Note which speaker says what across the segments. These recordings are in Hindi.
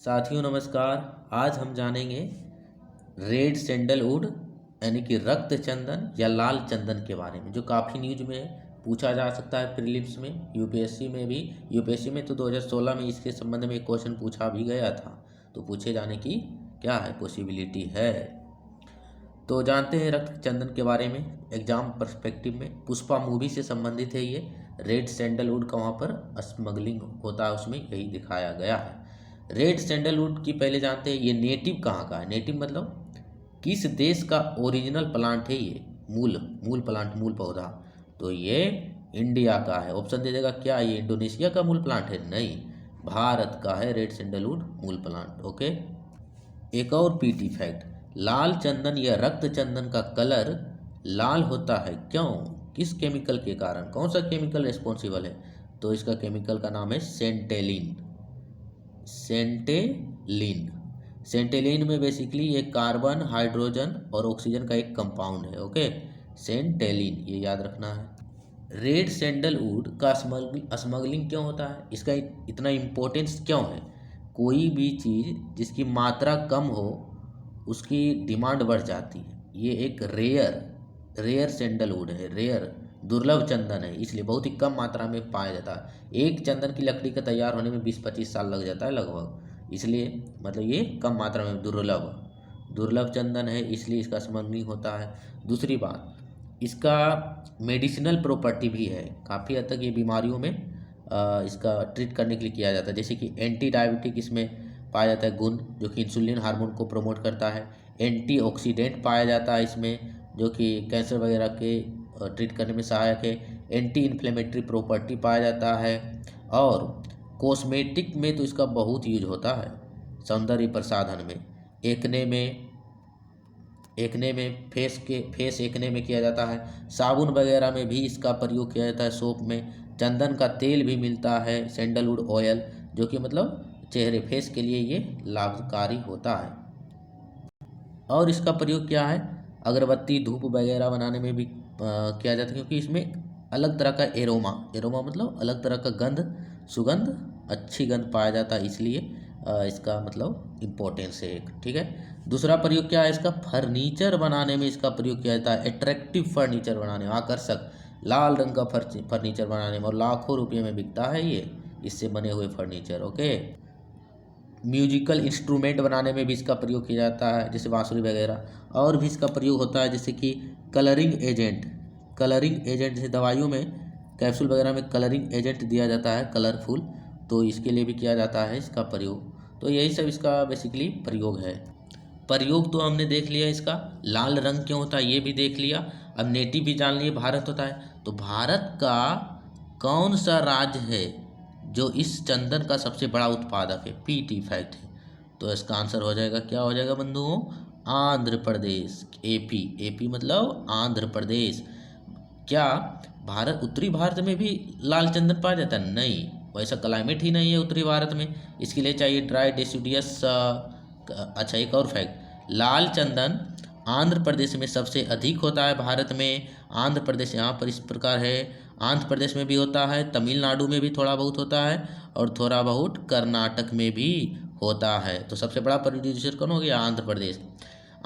Speaker 1: साथियों नमस्कार। आज हम जानेंगे रेड सैंडलवुड यानी कि रक्त चंदन या लाल चंदन के बारे में, जो काफ़ी न्यूज में पूछा जा सकता है। प्रीलिम्स में, यूपीएससी में भी। यूपीएससी में तो 2016 में इसके संबंध में एक क्वेश्चन पूछा भी गया था, तो पूछे जाने की क्या है, पॉसिबिलिटी है। तो जानते हैं रक्त चंदन के बारे में। एग्जाम पर्सपेक्टिव में पुष्पा मूवी से संबंधित है ये। रेड सैंडलवुड का वहाँ पर स्मगलिंग होता है, उसमें यही दिखाया गया है। रेड सैंडलवुड की पहले जानते हैं ये नेटिव कहाँ का है। नेटिव मतलब किस देश का ओरिजिनल प्लांट है ये, मूल प्लांट, मूल पौधा। तो ये इंडिया का है। ऑप्शन दे देगा क्या ये इंडोनेशिया का मूल प्लांट है? नहीं, भारत का है रेड सैंडलवुड मूल प्लांट। ओके। एक और पीटी फैक्ट, लाल चंदन या रक्त चंदन का कलर लाल होता है क्यों, किस केमिकल के कारण, कौन सा केमिकल रिस्पॉन्सिबल है? तो इसका केमिकल का नाम है सेंटेलिन। सेंटेलिन सेंटेलिन में बेसिकली ये कार्बन, हाइड्रोजन और ऑक्सीजन का एक कंपाउंड है। ओके, सेंटेलिन, ये याद रखना है। रेड सैंडलवुड का स्मगलिंग क्यों होता है, इसका इतना इम्पोर्टेंस क्यों है? कोई भी चीज़ जिसकी मात्रा कम हो उसकी डिमांड बढ़ जाती है। ये एक रेयर सैंडलवुड है, रेयर दुर्लभ चंदन है, इसलिए बहुत ही कम मात्रा में पाया जाता है। एक चंदन की लकड़ी का तैयार होने में 20-25 साल लग जाता है लगभग, इसलिए मतलब ये कम मात्रा में दुर्लभ चंदन है, इसलिए इसका स्मगलिंग होता है। दूसरी बात, इसका मेडिसिनल प्रॉपर्टी भी है। काफ़ी हद तक ये बीमारियों में इसका ट्रीट करने के लिए किया जाता है। जैसे कि एंटी डायबिटिक इसमें पाया जाता है गुण, जो कि इंसुलिन हार्मोन को प्रमोट करता है। एंटीऑक्सीडेंट पाया जाता है इसमें, जो कि कैंसर वगैरह के ट्रीट करने में सहायक है। एंटी इन्फ्लेमेटरी प्रॉपर्टी पाया जाता है। और कॉस्मेटिक में तो इसका बहुत यूज होता है, सौंदर्य प्रसाधन में, एकने में फेस एकने में किया जाता है। साबुन वगैरह में भी इसका प्रयोग किया जाता है, सोप में। चंदन का तेल भी मिलता है, सैंडलवुड ऑयल, जो कि मतलब चेहरे फेस के लिए ये लाभकारी होता है। और इसका प्रयोग क्या है, अगरबत्ती, धूप वगैरह बनाने में भी किया जाता है, क्योंकि इसमें अलग तरह का एरोमा मतलब अलग तरह का सुगंध, अच्छी गंध पाया जाता है, इसलिए इसका मतलब इम्पोर्टेंस है एक। ठीक है। दूसरा प्रयोग क्या है इसका, फर्नीचर बनाने में इसका प्रयोग किया जाता है। अट्रैक्टिव फर्नीचर बनाने में, आकर्षक लाल रंग का फर्नीचर बनाने में, और लाखों रुपये में बिकता है ये, इससे बने हुए फर्नीचर। ओके। म्यूजिकल इंस्ट्रूमेंट बनाने में भी इसका प्रयोग किया जाता है, जैसे बांसुरी वगैरह। और भी इसका प्रयोग होता है, जैसे कि कलरिंग एजेंट जैसे दवाइयों में, कैप्सूल वगैरह में कलरिंग एजेंट दिया जाता है, कलरफुल, तो इसके लिए भी किया जाता है इसका प्रयोग। तो यही सब इसका बेसिकली प्रयोग है। प्रयोग तो हमने देख लिया इसका, लाल रंग क्यों होता है ये भी देख लिया। अब नेटिव भी जान लिए, भारत होता है। तो भारत का कौन सा राज्य है जो इस चंदन का सबसे बड़ा उत्पादक है? पीटी फैक्ट है। तो इसका आंसर हो जाएगा, क्या हो जाएगा बंधुओं? आंध्र प्रदेश, एपी मतलब आंध्र प्रदेश। क्या उत्तरी भारत में भी लाल चंदन पाया जाता है? नहीं, वैसा क्लाइमेट ही नहीं है उत्तरी भारत में, इसके लिए चाहिए ड्राई डेसिडियस। अच्छा, एक और फैक्ट, लाल चंदन आंध्र प्रदेश में सबसे अधिक होता है भारत में। आंध्र प्रदेश यहाँ पर इस प्रकार है, आंध्र प्रदेश में भी होता है, तमिलनाडु में भी थोड़ा बहुत होता है, और थोड़ा बहुत कर्नाटक में भी होता है। तो सबसे बड़ा प्रोड्यूसर कौन हो गया? आंध्र प्रदेश।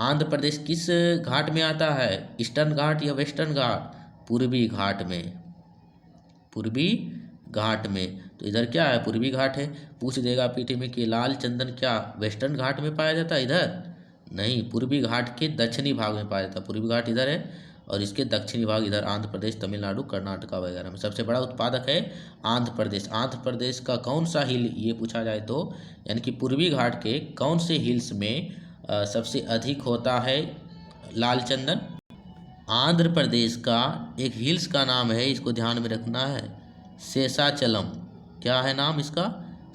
Speaker 1: आंध्र प्रदेश किस घाट में आता है, ईस्टर्न घाट या वेस्टर्न घाट? पूर्वी घाट में, पूर्वी घाट में। तो इधर क्या है, पूर्वी घाट है। पूछ देगा पीटी में कि लाल चंदन क्या वेस्टर्न घाट में पाया जाता है? इधर नहीं, पूर्वी घाट के दक्षिणी भाग में पाया जाता है। पूर्वी घाट इधर है, और इसके दक्षिणी भाग इधर आंध्र प्रदेश, तमिलनाडु, कर्नाटका वगैरह में। सबसे बड़ा उत्पादक है आंध्र प्रदेश। आंध्र प्रदेश का कौन सा हिल, ये पूछा जाए तो, यानी कि पूर्वी घाट के कौन से हिल्स में सबसे अधिक होता है लाल चंदन? आंध्र प्रदेश का एक हिल्स का नाम है, इसको ध्यान में रखना है, शेषाचलम। क्या है नाम इसका?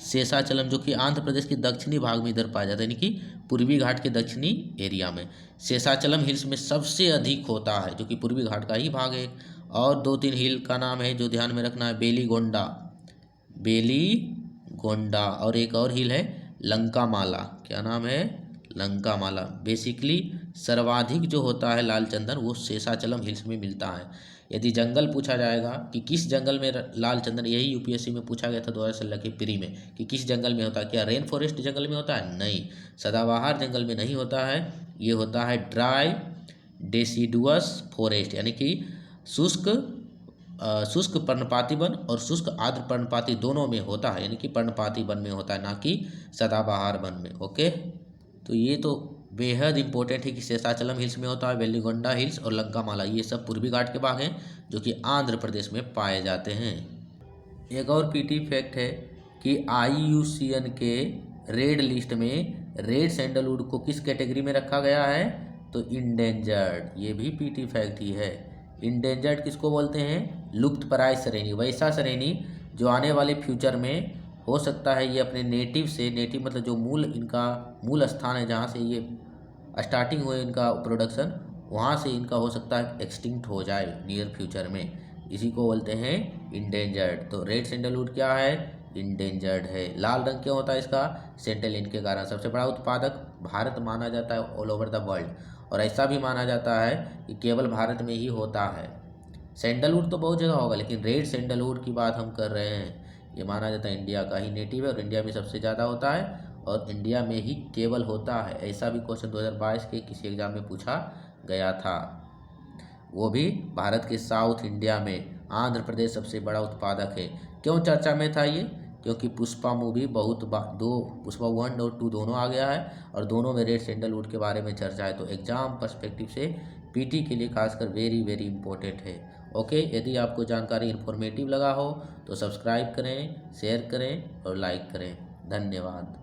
Speaker 1: शेषाचलम, जो कि आंध्र प्रदेश के दक्षिणी भाग में इधर पाया जाता है, यानी कि पूर्वी घाट के दक्षिणी एरिया में शेषाचलम हिल्स में सबसे अधिक होता है, जो कि पूर्वी घाट का ही भाग है। और 2-3 हिल का नाम है जो ध्यान में रखना है, बेलीगोंडा, और एक और हिल है लंका माला। क्या नाम है? लंका माला। बेसिकली सर्वाधिक जो होता है लाल चंदन वो शेषाचलम हिल्स में मिलता है। यदि जंगल पूछा जाएगा कि किस जंगल में लाल चंदन, यही यूपीएससी में पूछा गया था 2016 के प्री में कि किस जंगल में होता है, क्या रेन फॉरेस्ट जंगल में होता है? नहीं, सदाबहार जंगल में नहीं होता है, ये होता है ड्राई डेसिडुअस फॉरेस्ट, यानी कि शुष्क पर्णपाती वन और शुष्क आर्द्र पर्णपाती दोनों में होता है, यानी कि पर्णपाती वन में होता है, ना कि सदाबहार वन में। ओके, तो ये तो बेहद इंपॉर्टेंट है कि शेषाचलम हिल्स में होता है, वेलिगोंडा हिल्स और लंकामाला, ये सब पूर्वी घाट के भाग हैं जो कि आंध्र प्रदेश में पाए जाते हैं। एक और पीटी फैक्ट है कि IUCN के रेड लिस्ट में रेड सैंडलवुड को किस कैटेगरी में रखा गया है? तो इंडेंजर्ड, ये भी पीटी फैक्ट ही है। इंडेंजर्ड किसको बोलते हैं? लुप्तप्राय श्रेणी, वैसा श्रेणी जो आने वाले फ्यूचर में हो सकता है ये अपने नेटिव से, नेटिव मतलब जो इनका मूल स्थान है जहाँ से ये स्टार्टिंग हुए इनका प्रोडक्शन, वहाँ से इनका हो सकता है एक्सटिंक्ट हो जाए नियर फ्यूचर में, इसी को बोलते हैं इंडेंजर्ड। तो रेड सैंडलवुड क्या है? इंडेंजर्ड है। लाल रंग क्यों होता है इसका? सेंटेलिन के कारण। सबसे बड़ा उत्पादक भारत माना जाता है ऑल ओवर द वर्ल्ड, और ऐसा भी माना जाता है कि केवल भारत में ही होता है। सैंडलवुड तो बहुत जगह होगा, लेकिन रेड सैंडलवुड की बात हम कर रहे हैं, ये माना जाता है इंडिया का ही नेटिव है और इंडिया में सबसे ज़्यादा होता है और इंडिया में ही केवल होता है। ऐसा भी क्वेश्चन 2022 के किसी एग्जाम में पूछा गया था, वो भी भारत के साउथ इंडिया में। आंध्र प्रदेश सबसे बड़ा उत्पादक है। क्यों चर्चा में था ये? क्योंकि पुष्पा मूवी बहुत पुष्पा 1 और 2 दोनों आ गया है और दोनों में रेड सैंडलवुड के बारे में चर्चा है, तो एग्जाम पर्सपेक्टिव से पीटी के लिए खासकर वेरी वेरी इंपॉर्टेंट है। ओके, यदि आपको जानकारी इन्फॉर्मेटिव लगा हो तो सब्सक्राइब करें, शेयर करें और लाइक करें। धन्यवाद।